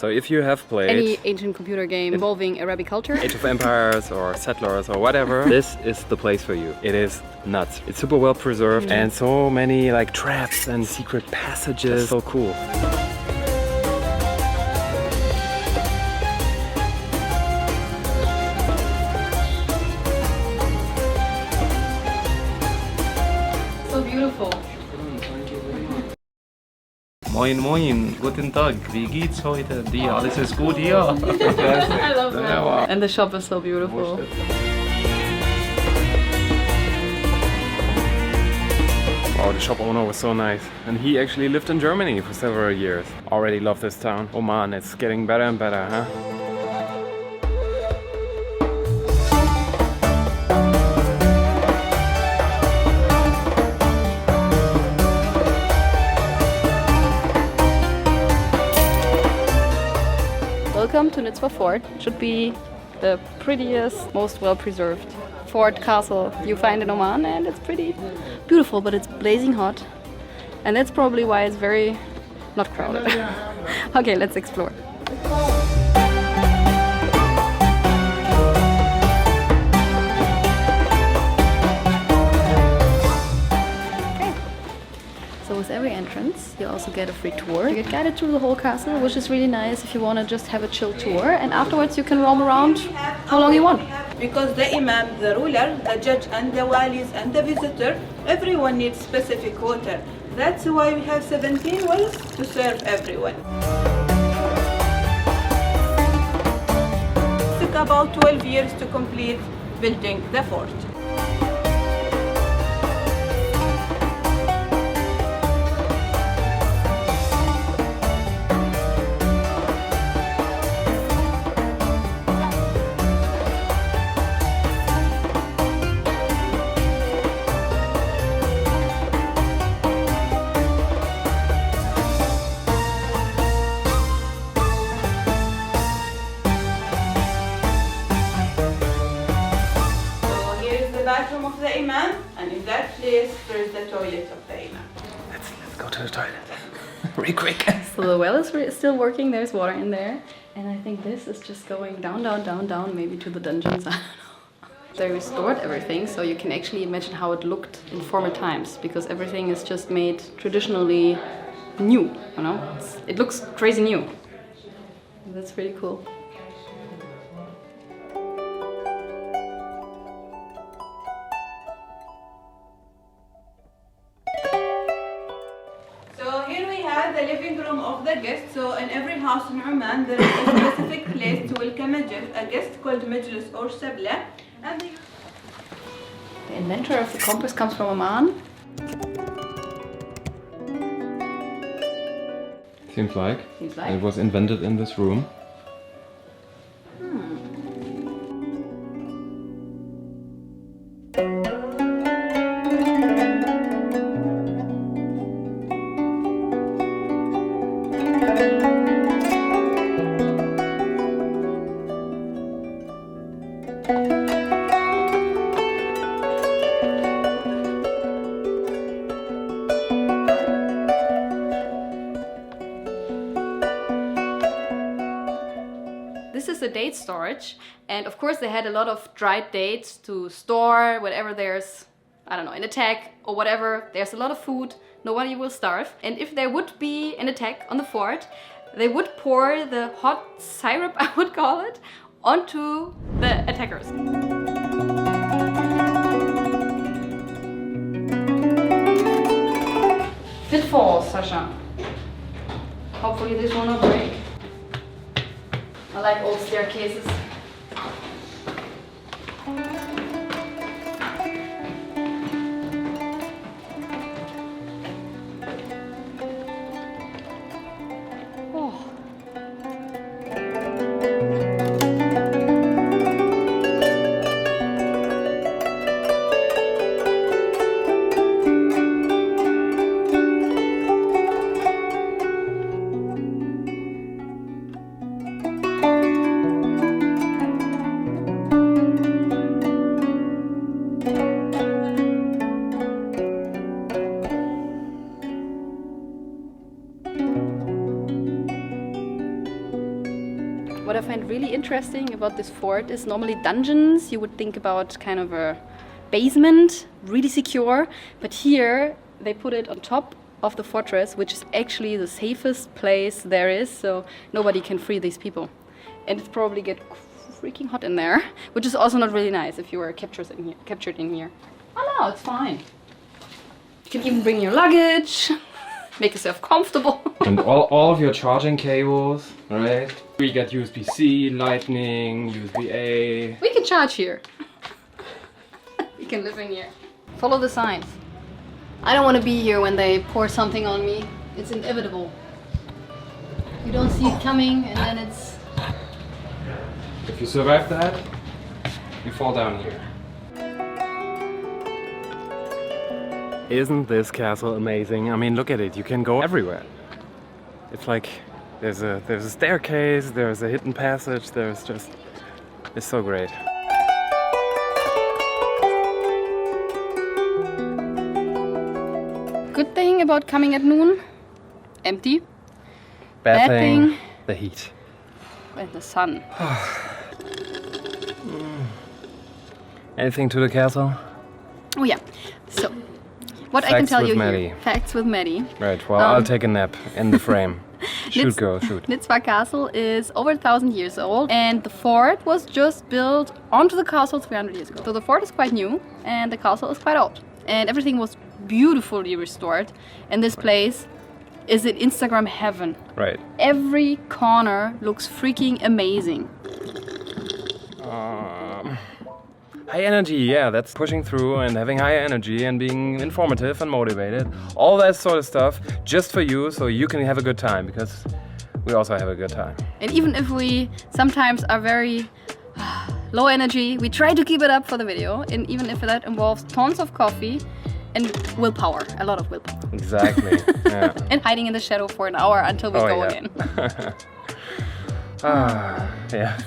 So if you have played any ancient computer game involving Arabic culture, Age of Empires or Settlers or whatever, this is the place for you. It is nuts. It's super well preserved and so many like traps and secret passages. So cool. so beautiful. Moin Moin, guten Tag, wie geht's heute? Dir, alles ist gut hier? I love that. And the shop is so beautiful. Wow, the shop owner was so nice. And he actually lived in Germany for several years. Already love this town. Oman, it's getting better and better, huh? Welcome to NIZWA Fort. Should be the prettiest, most well-preserved fort castle you find in Oman, and it's pretty beautiful, but it's blazing hot. And that's probably why it's very not crowded. Okay, let's explore. So with every entrance, you also get a free tour. You get guided through the whole castle, which is really nice if you want to just have a chill tour. And afterwards, you can roam around how long you want. Because the imam, the ruler, the judge, and the walis, and the visitor, everyone needs specific water. That's why we have 17 wells to serve everyone. It took about 12 years to complete building the fort. Bathroom of the imam, and in that place there is the toilet of the imam. Let's go to the toilet. Real quick. So the well is still working, there's water in there. And I think this is just going down, down, down, down, maybe to the dungeons, I don't know. They restored everything, so you can actually imagine how it looked in former times, because everything is just made traditionally new, you know? It looks crazy new. That's pretty cool. The living room of the guest. So in every house in Oman there is a specific place to welcome a guest called Majlis or Sabla. And the inventor of the compass comes from Oman. Seems like. It was invented in this room. This is a date storage, and of course they had a lot of dried dates to store whenever there's, I don't know, an attack or whatever. There's a lot of food, nobody will starve. And if there would be an attack on the fort, they would pour the hot syrup, I would call it, onto the attackers. Pitfalls, Sascha. Hopefully this will not break. I like old staircases. Oh. What I find really interesting about this fort is normally dungeons, you would think about kind of a basement, really secure, but here they put it on top of the fortress, which is actually the safest place there is, so nobody can free these people. And it's probably get freaking hot in there, which is also not really nice if you were captured in here. Oh no, it's fine. You can even bring your luggage, make yourself comfortable. And all of your charging cables, right? We got USB-C, Lightning, USB-A. We can charge here. We can live in here. Follow the signs. I don't want to be here when they pour something on me. It's inevitable. You don't see it coming and then it's... If you survive that, you fall down here. Isn't this castle amazing? I mean, look at it. You can go everywhere. It's like there's a staircase, there's a hidden passage, it's so great. Good thing about coming at noon, empty. Bad Bad thing, thing. the heat. And the sun. Anything to the castle? Oh yeah. So, what I can Facts tell with you Maddy. here. Facts with Maddy. Right, well, I'll take a nap in the frame. Shoot, girl, shoot. NIZWA Castle is over 1,000 years old, and the fort was just built onto the castle 300 years ago. So the fort is quite new, and the castle is quite old. And everything was beautifully restored. And this place is in Instagram heaven. Right. Every corner looks freaking amazing. High energy, yeah, that's pushing through and having high energy and being informative and motivated. All that sort of stuff just for you, so you can have a good time, because we also have a good time. And even if we sometimes are very low energy, we try to keep it up for the video. And even if that involves tons of coffee and willpower, a lot of willpower. Exactly, yeah. And hiding in the shadow for an hour until we go again. Yeah.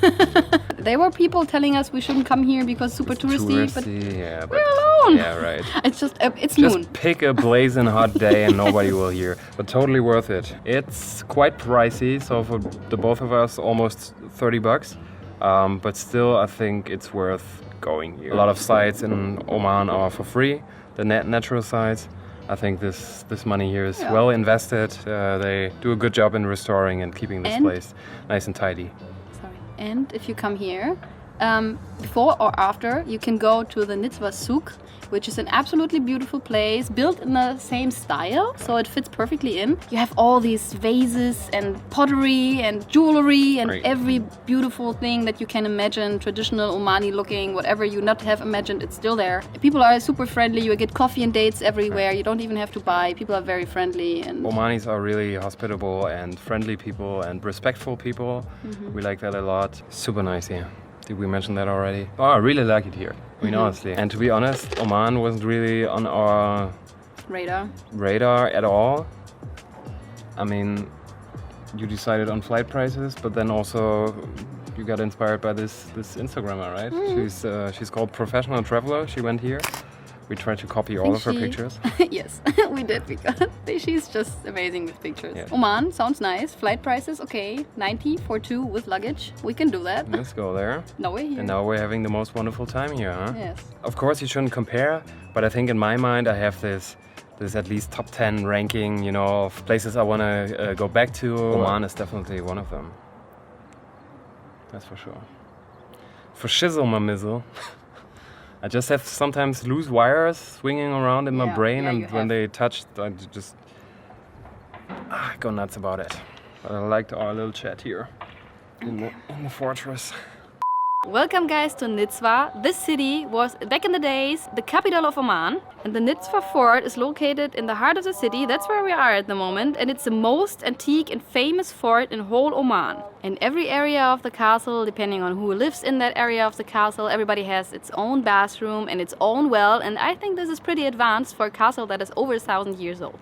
There were people telling us we shouldn't come here because super touristy, but yeah, but we're alone. Yeah, right. It's just, it's Just noon. pick a blazing hot day and nobody will hear. But totally worth it. It's quite pricey, so for the both of us, almost 30 bucks. But still, I think it's worth going here. A lot of sites in Oman are for free, the natural sites. I think this money here is well invested. They do a good job in restoring and keeping this place nice and tidy. Sorry. And if you come here, before or after, you can go to the NIZWA souk, which is an absolutely beautiful place, built in the same style, so it fits perfectly in. You have all these vases and pottery and jewelry and every beautiful thing that you can imagine, traditional Omani looking, whatever you not have imagined, it's still there. People are super friendly, you get coffee and dates everywhere, you don't even have to buy, people are very friendly. And Omanis are really hospitable and friendly people and respectful people. We like that a lot. Super nice here. Did we mention that already? Oh, I really like it here. I mean, honestly. And to be honest, Oman wasn't really on our radar at all. I mean, you decided on flight prices, but then also you got inspired by this Instagrammer, right? She's called Professional Traveler. She went here. We tried to copy all of her pictures. Yes, we did, because she's just amazing with pictures. Yeah. Oman sounds nice. Flight prices, okay, 90 for 2 with luggage. We can do that. Let's go there. Now we're here. And now we're having the most wonderful time here, huh? Yes. Of course, you shouldn't compare, but I think in my mind I have this at least top 10 ranking, you know, of places I want to go back to. Oman is definitely one of them. That's for sure. For shizzle, my mizzle. I just have sometimes loose wires swinging around in my brain, and when they touch, I just go nuts about it. But I liked our little chat here in the fortress. Welcome guys to NIZWA. This city was, back in the days, the capital of Oman. And the NIZWA Fort is located in the heart of the city. That's where we are at the moment. And it's the most antique and famous fort in whole Oman. In every area of the castle, depending on who lives in that area of the castle, everybody has its own bathroom and its own well. And I think this is pretty advanced for a castle that is over 1,000 years old.